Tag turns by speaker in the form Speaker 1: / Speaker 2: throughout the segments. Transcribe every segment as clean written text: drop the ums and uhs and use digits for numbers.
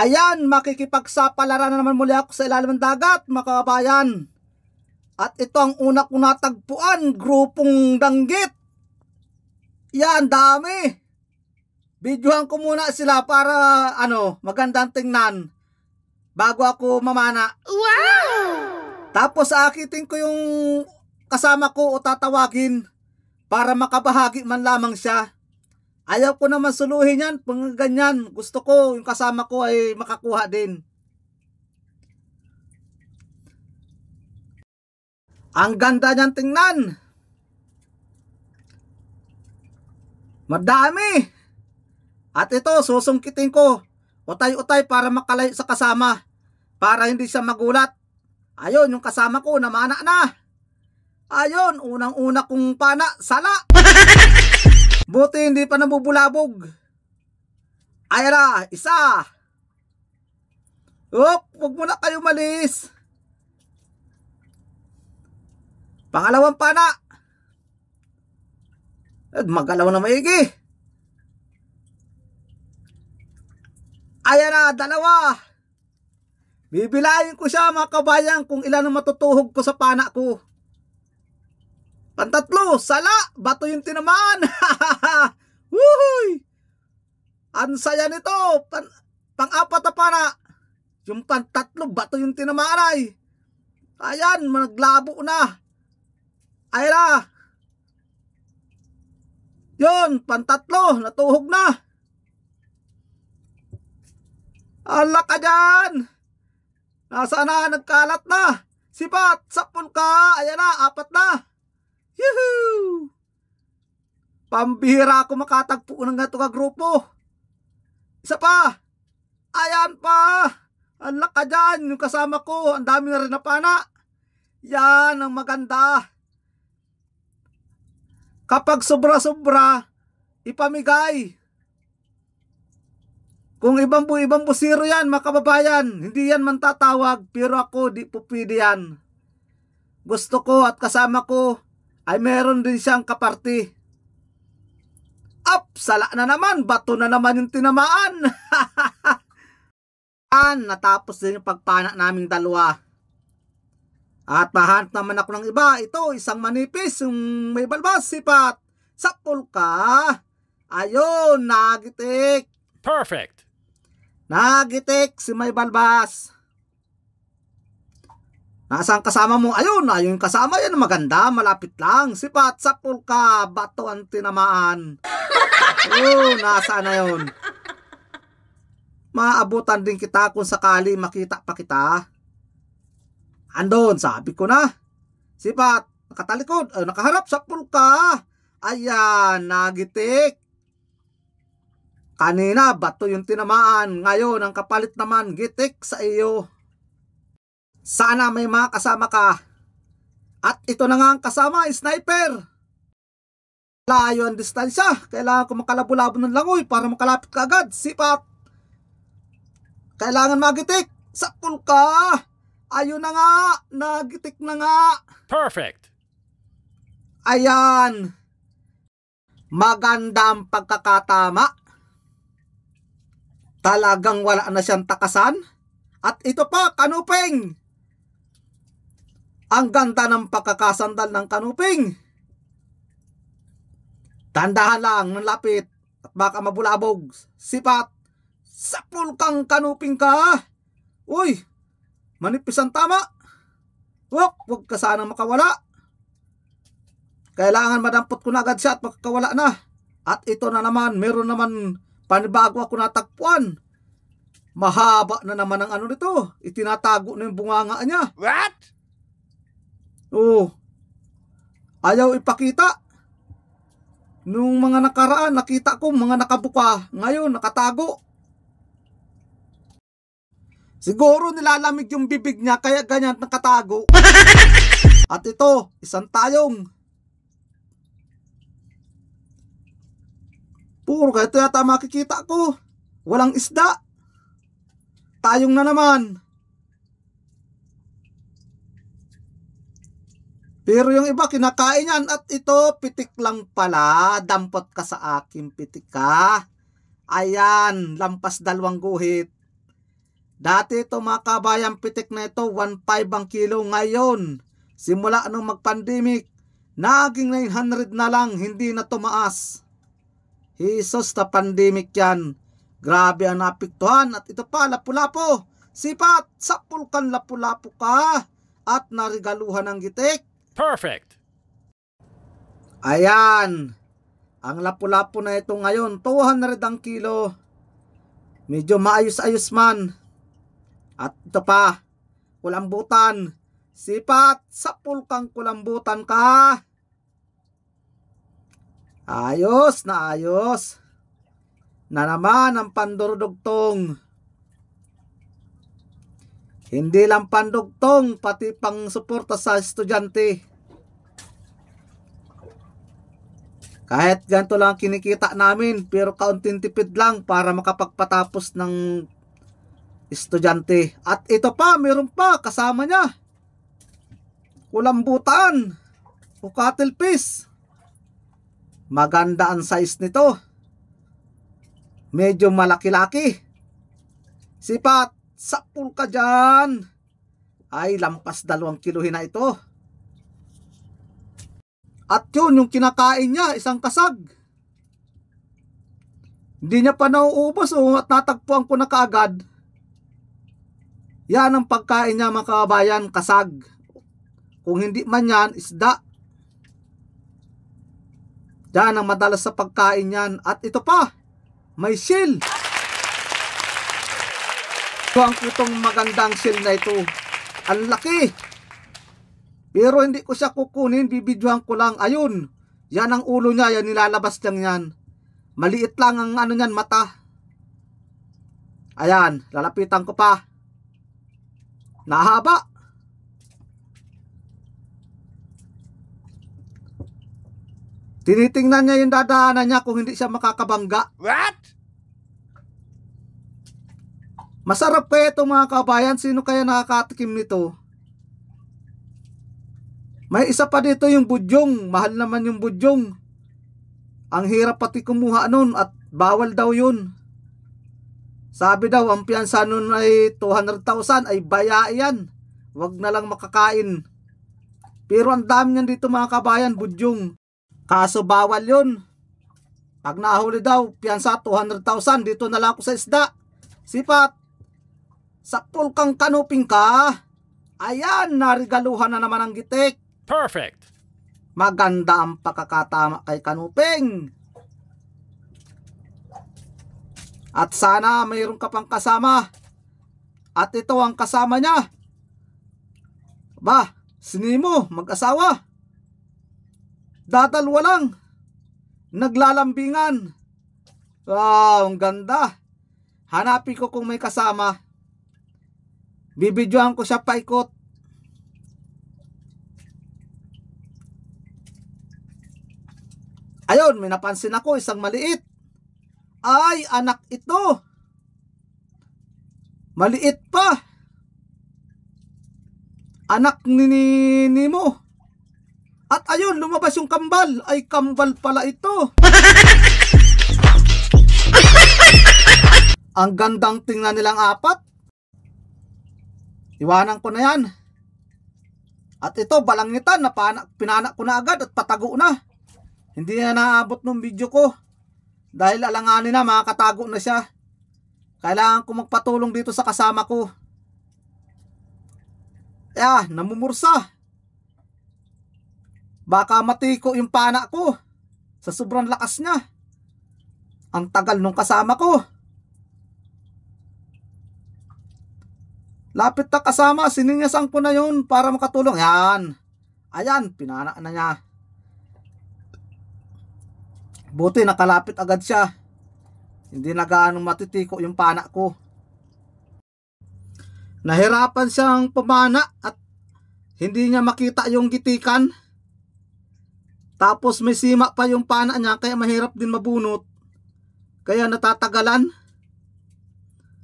Speaker 1: Ayan, makikipagsapalaran na naman muli ako sa ilalim ng dagat, mga kababayan. At ito ang una kong natagpuan, grupong danggit. Yan, dami. Videohan ko muna sila para magandang tingnan bago ako mamana.
Speaker 2: Wow!
Speaker 1: Tapos akitin ko yung kasama ko o tatawagin para makabahagi man lamang siya. Ayaw ko naman suluhin yan, pang ganyan. Gusto ko yung kasama ko ay makakuha din. Ang ganda niyan tingnan. Madami. At ito, susungkitin ko. Utay-utay para makalayo sa kasama. Para hindi siya magulat. Ayun, yung kasama ko, namana na. Ayun, unang-una kong pana, sala. Buti hindi pa nabubulabog. Ayan na, isa. Huwag mo na kayo malis. Pangalawang pana. Magalaw na maigi. Ayan na, dalawa. Bibilayin ko siya mga kabayan kung ilan ang matutuhog ko sa pana ko. Pantatlo, sala, bato yung tinamaan. Woohoo! Ang saya nito. Pang-apat na pana. Yung pantatlo, bato yung tinamaan ay. Ayan, naglabo na. Ayan na. Yun, pantatlo, natuhog na. Ala ka dyan. Nasaan na, nagkalat na. Sipat, sapul ka. Ayan na, apat na. Yuhuu! Pambihira ako makatagpo ng gato ka grupo. Isa pa. Ayan pa. Ala ka dyan, yung kasama ko. Ang dami na rin na pana. Yan ang maganda. Kapag sobra-sobra, ipamigay. Kung ibang busiro yan, mga kababayan, hindi yan man tatawag, pero ako di po pwede yan. Gusto ko at kasama ko ay meron din siyang kaparti. Sala na naman, bato na naman yung tinamaan. Natapos din yung pagpana naming dalawa. At mahanap naman ako ng iba. Ito, isang manipis, yung may balbas, sipat. Sapul ka. Ayun, nagitik.
Speaker 2: Perfect.
Speaker 1: Nagitik si may balbas. Nasaan kasama mo? Ayun, yung kasama yan maganda, malapit lang. Sipat, sapul ka, bato ang tinamaan. Nasaan na yun? Maabutan din kita kung sakali makita pa kita. Andon, sabi ko na. Sipat, nakatalikod, nakaharap, sapul ka. Ayan, nagitik. Kanina, bato yung tinamaan. Ngayon, ang kapalit naman, gitik sa iyo. Sana may mga kasama ka. At ito na nga ang kasama, sniper. Layo ang distansya. Kailangan ko makalabo-labo ng langoy para makalapit ka agad. Sipat. Kailangan magitik. Sapul ka. Ayun na nga. Nagitik na nga.
Speaker 2: Perfect.
Speaker 1: Ayan. Maganda ang pagkakatama. Talagang wala na siyang takasan. At ito pa, kanuping. Ang ganda ng pagkakasandal ng kanuping. Tandahan lang ng lapit at baka mabulabog. Sipat. Sapul kang kanuping ka. Uy, manipis ang tama. Huwag ka sana makawala. Kailangan madampot ko na agad siya at makakawala na. At ito na naman, meron naman panibago ako natagpuan. Mahaba na naman ang nito. Itinatago na yung bunganga niya.
Speaker 2: What?
Speaker 1: Ayaw ipakita. Nung mga nakaraan, nakita ko mga nakabuka. Ngayon, nakatago. Siguro nilalamig yung bibig niya, kaya ganyan nakatago. At ito, isang tayong. Puro kahit yata makikita ko. Walang isda. Tayong na naman. Pero yung iba kinakain yan. At ito, pitik lang pala. Dampot ka sa akin, pitik ka. Ayan, lampas 2 guhit. Dati ito mga kabayan, pitik na ito 1.5 ang kilo. Ngayon, simula nung mag-pandemic, naging 900 na lang, hindi na tumaas. Hisos na pandemic yan. Grabe ang napiktuhan. At ito pa, lapu-lapu. Sipat, sapulkan lapu-lapu ka. At narigaluhan ng gitik.
Speaker 2: Perfect.
Speaker 1: Ayan. Ang lapu-lapu na ito ngayon, 200 ang kilo. Medyo maayos-ayos man. At ito pa, kulambutan. Sipat, sapulkang kulambutan ka. Ayos na ayos. Na naman ang pandurudugtong. Hindi lang pandugtong, pati pang suporta sa estudyante. Kahit ganito lang kinikita namin, pero kaunting tipid lang para makapagpatapos ng estudyante. At ito pa, meron pa kasama niya. Kulambutan o cattle fish. Maganda ang size nito. Medyo malaki-laki. Sipat, sapul ka dyan. Ay, lampas 2 kilohin na ito. At yun, yung kinakain niya, isang kasag. Hindi niya pa nauubos at natagpuan ko na kaagad. Yan ang pagkain niya mga kabayan, kasag. Kung hindi man yan, isda. Yan ang madalas sa pagkain yan. At ito pa, may shell. Ito ang itong magandang shell na ito. Ang laki. Pero hindi ko siya kukunin, bibidyohan ko lang. Ayun, yan ang ulo niya, yan nilalabas niyang yan. Maliit lang ang ano niyan, mata. Ayan, lalapitan ko pa. Nahaba. Tinitingnan niya yung dadaanan niya kung hindi siya makakabangga.
Speaker 2: What?
Speaker 1: Masarap kaya ito mga kabayan. Sino kaya nakakatikim nito? May isa pa dito yung budyong. Mahal naman yung budyong. Ang hirap pati kumuha nun at bawal daw yun. Sabi daw, ang piyansa nun ay 200,000, ay baya yan. Wag na lang makakain. Pero ang dami niyan dito mga kabayan, budyong. Kaso bawal yun. Pag nahuli daw, piyansa 200,000, dito na lang ako sa isda. Sipat, sapul kang kanuping ka. Ayan, narigaluhan na naman ang gitik.
Speaker 2: Perfect.
Speaker 1: Maganda ang pagkakatama kay kanuping. At sana mayroon ka pang kasama. At ito ang kasama niya. Ba, sinimo, mag-asawa. Dadalwa lang. Naglalambingan. Wow, ang ganda. Hanapin ko kung may kasama. Bibidyohan ko siya paikot. Ayun, may napansin ako, isang maliit. Ay, anak ito. Maliit pa. Anak ni Nemo. At ayun, lumabas yung kambal. Ay, kambal pala ito. Ang gandang tingnan nilang apat. Iwanan ko na yan. At ito, balangitan. Pinanak ko na agad at patago na. Hindi na naabot ng video ko. Dahil alanganin na, makakatago na siya. Kailangan ko magpatulong dito sa kasama ko. Namumursa. Baka matiko yung pana ko. Sa sobrang lakas niya. Ang tagal nung kasama ko. Lapit na kasama, sininyasan ko na yun para makatulong. Yan. Ayan, pinana na niya. Buti nakalapit agad siya. Hindi na gaano matitiko yung pana ko. Nahirapan siyang pumana at hindi niya makita yung gitikan. Tapos may sima pa yung pana niya kaya mahirap din mabunot. Kaya natatagalan.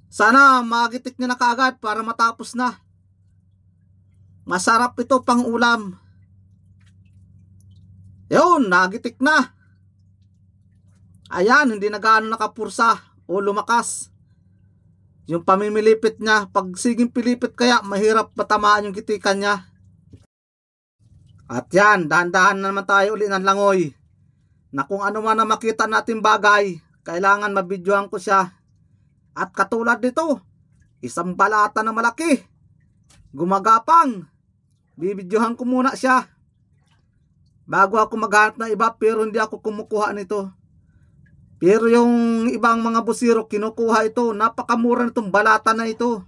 Speaker 1: Sana magitik niya na kaagad para matapos na. Masarap ito pang ulam. Yun, nagitik na. Ayan, hindi na gaano nakapursa o lumakas. Yung pamimilipit niya, pag siging pilipit kaya mahirap matamaan yung gitikan niya. At yan, dahan-dahan na naman tayo uli ng langoy. Na kung ano man na makita natin bagay, kailangan mabidyohan ko siya. At katulad nito, isang balata na malaki, gumagapang. Bibidyohan ko muna siya bago ako maghanap ng iba, pero hindi ako kumukuha nito. Pero yung ibang mga busiro kinukuha ito. Napakamura nitong balata na ito.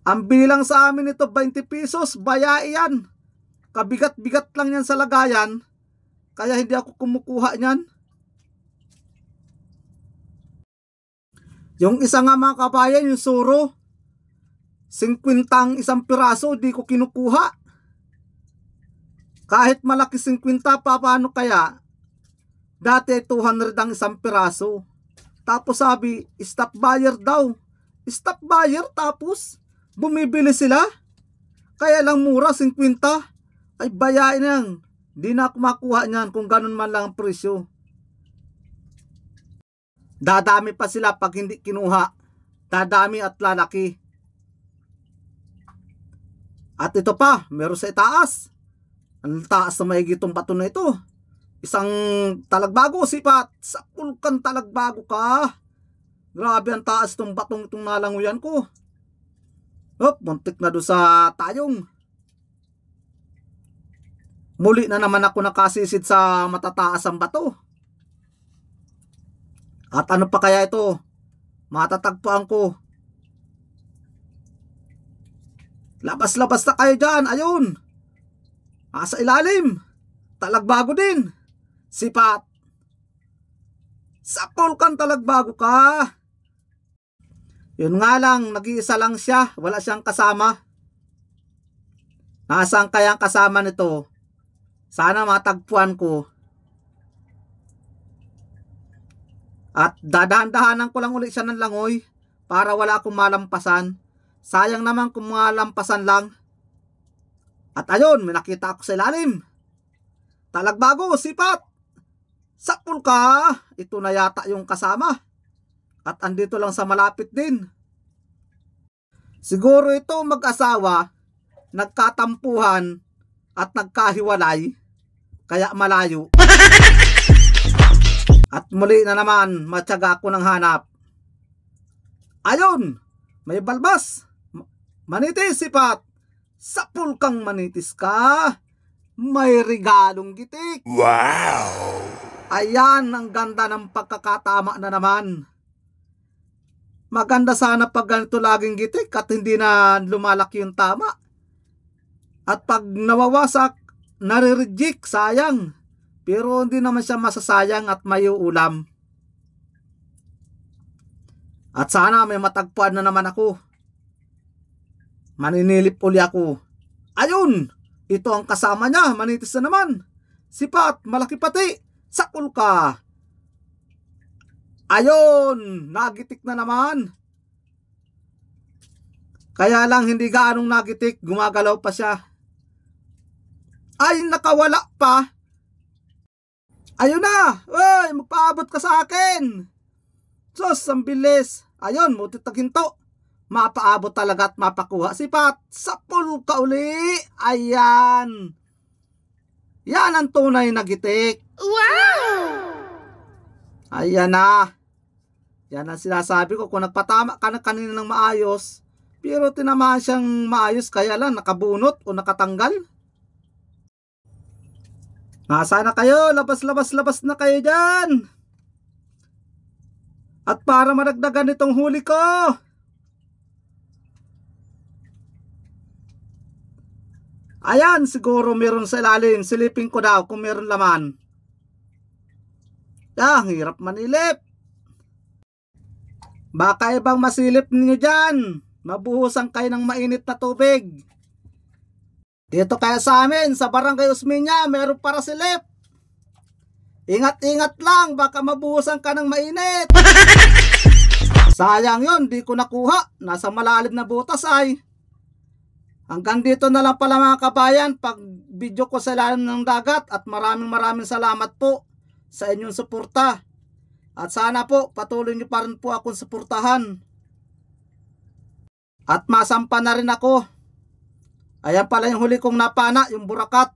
Speaker 1: Ang bilang sa amin ito 20 pesos, bayai yan. Kabigat-bigat lang yan sa lagayan, kaya hindi ako kumukuha niyan. Yung isa nga mga kabayan, yung suro, 50 ang isang piraso, di ko kinukuha. Kahit malaki 50, paano kaya? Dati 200 ang isang piraso. Tapos sabi, stop buyer daw. Stop buyer, tapos bumibili sila. Kaya lang mura, 50. Ay bayain yan. Di na ako makuha niyan kung ganun man lang ang presyo. Dadami pa sila pag hindi kinuha. Dadami at lalaki. At ito pa, meron sa itaas. Ang taas na mahigitong bato na ito. Isang talagbago, sipat. Sa pulkan talagbago ka. Grabe ang taas itong batong itong nalanguyan ko. Hop, muntik na doon sa tayong. Muli na naman ako nakasisid sa matataas ang bato. At ano pa kaya ito? Matatagpuan ko. Labas-labas na kayo dyan. Ayun. Sa ilalim. Talagbago din. Sipat. Sa pulkan talagbago ka. Yun nga lang, nag-iisa lang siya. Wala siyang kasama. Nasaan kaya ang kasama nito? Sana matagpuan ko. At dadahan-dahanan ko lang ulit siya ng langoy para wala akong malampasan. Sayang naman kung malampasan lang. At ayun, may nakita ako sa ilalim. Talagbago, sipat. Sakpul ka. Ito na yata yung kasama. At andito lang sa malapit din. Siguro ito mag-asawa, nagkatampuhan at nagkahiwalay, kaya malayo. At muli na naman, matyaga ako ng hanap. Ayun, may balbas. Manitis, sipat. Sapul kang manitis ka. May regalong gitik.
Speaker 2: Wow!
Speaker 1: Ayan, ang ganda ng pagkakatama na naman. Maganda sana pag ganito laging gitik at hindi na lumalaki yung tama. At pag nawawasak, nare-reject, sayang. Pero hindi naman siya masasayang at may ulam. At sana may matagpuan na naman ako. Maninilip uli ako. Ayun! Ito ang kasama niya, manitis na naman. Sipat, malaki pati. Sakul ka. Ayun! Nagitik na naman. Kaya lang hindi gaanong nagitik, gumagalaw pa siya. Ay, nakawala pa. Ayun na! Uy, magpaabot ka sa akin. Sos, ang bilis. Ayun, mutit taginto. Mapaabot talaga at mapakuha. Sipat, sapul ka uli. Ayan. Yan ang tunay na gitik.
Speaker 3: Wow!
Speaker 1: Ayan na. Yan ang sinasabi ko. Kung nagpatama ka na kanina ng maayos, pero tinamaan siyang maayos, kaya lang nakabunot o nakatanggal. Nasaan na kayo? Labas na kayo dyan. At para madagdagan itong huli ko, ayan, siguro meron sa ilalim. Silipin ko daw kung meron laman. Hirap manilip. Baka ibang masilip ninyo dyan. Mabuhusan kayo ng mainit na tubig. Dito kaya sa amin, sa Barangay Osmeña, meron para silip. Ingat-ingat lang, baka mabuhusan ka ng mainit. Sayang yun, di ko nakuha. Nasa malalim na butas ay. Hanggang dito na lang pala mga kabayan, pag video ko sa ilalim ng dagat. At maraming salamat po sa inyong suporta. At sana po, patuloy nyo pa rin po akong suportahan. At masampa na rin ako. Ayan pala yung huli kong napana, yung burakat.